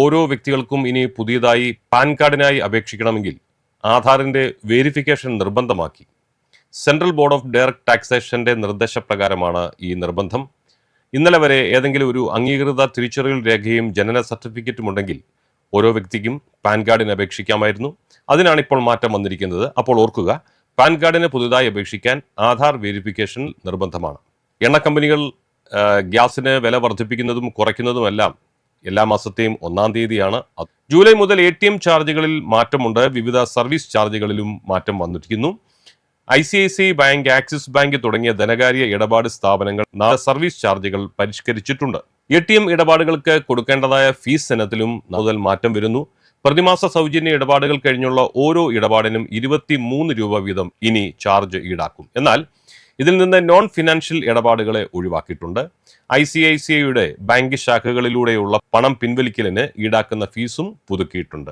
ഓരോ വ്യക്തികൾക്കും ഇനി പുതിയതായി പാൻ കാർഡിനായി അപേക്ഷിക്കണമെങ്കിൽ ആധാറിന്റെ വെരിഫിക്കേഷൻ നിർബന്ധമാക്കി. സെൻട്രൽ ബോർഡ് ഓഫ് ഡയറക്ട് ടാക്സേഷന്റെ നിർദ്ദേശപ്രകാരമാണ് ഈ നിർബന്ധം. ഇന്നലെ വരെ ഏതെങ്കിലും ഒരു അംഗീകൃത തിരിച്ചറിയൽ രേഖയും ജനന സർട്ടിഫിക്കറ്റും ഉണ്ടെങ്കിൽ ഓരോ വ്യക്തിക്കും പാൻ കാർഡിന് അപേക്ഷിക്കാമായിരുന്നു. അതിനാണ് ഇപ്പോൾ മാറ്റം വന്നിരിക്കുന്നത്. അപ്പോൾ ഓർക്കുക, പാൻ കാർഡിന് പുതുതായി അപേക്ഷിക്കാൻ ആധാർ വെരിഫിക്കേഷൻ നിർബന്ധമാണ്. എണ്ണ കമ്പനികൾ ഗ്യാസിന് വില വർദ്ധിപ്പിക്കുന്നതും കുറയ്ക്കുന്നതുമെല്ലാം എല്ലാ മാസത്തെയും 1-ാം തീയതിയാണ്. ജൂലൈ മുതൽ ATM ചാർജുകളിൽ മാറ്റമുണ്ട്. വിവിധ സർവീസ് ചാർജുകളിലും മാറ്റം വന്നിരിക്കുന്നു. ICICI ബാങ്ക്, ആക്സിസ് ബാങ്ക് തുടങ്ങിയ ധനകാര്യ ഇടപാട് സ്ഥാപനങ്ങൾ സർവീസ് ചാർജുകൾ പരിഷ്കരിച്ചിട്ടുണ്ട്. ATM ഇടപാടുകൾക്ക് കൊടുക്കേണ്ടതായ ഫീസ് ഇനത്തിലും മുതൽ മാറ്റം വരുന്നു. പ്രതിമാസ സൗജന്യ ഇടപാടുകൾ കഴിഞ്ഞുള്ള ഓരോ ഇടപാടിനും 23 രൂപ വീതം ഇനി ചാർജ് ഈടാക്കും. എന്നാൽ ഇതിൽ നിന്ന് നോൺ ഫിനാൻഷ്യൽ ഇടപാടുകളെ ഒഴിവാക്കിയിട്ടുണ്ട്. ICICIയുടെ ബാങ്ക് ശാഖകളിലൂടെയുള്ള പണം പിൻവലിക്കലിന് ഈടാക്കുന്ന ഫീസും പുതുക്കിയിട്ടുണ്ട്.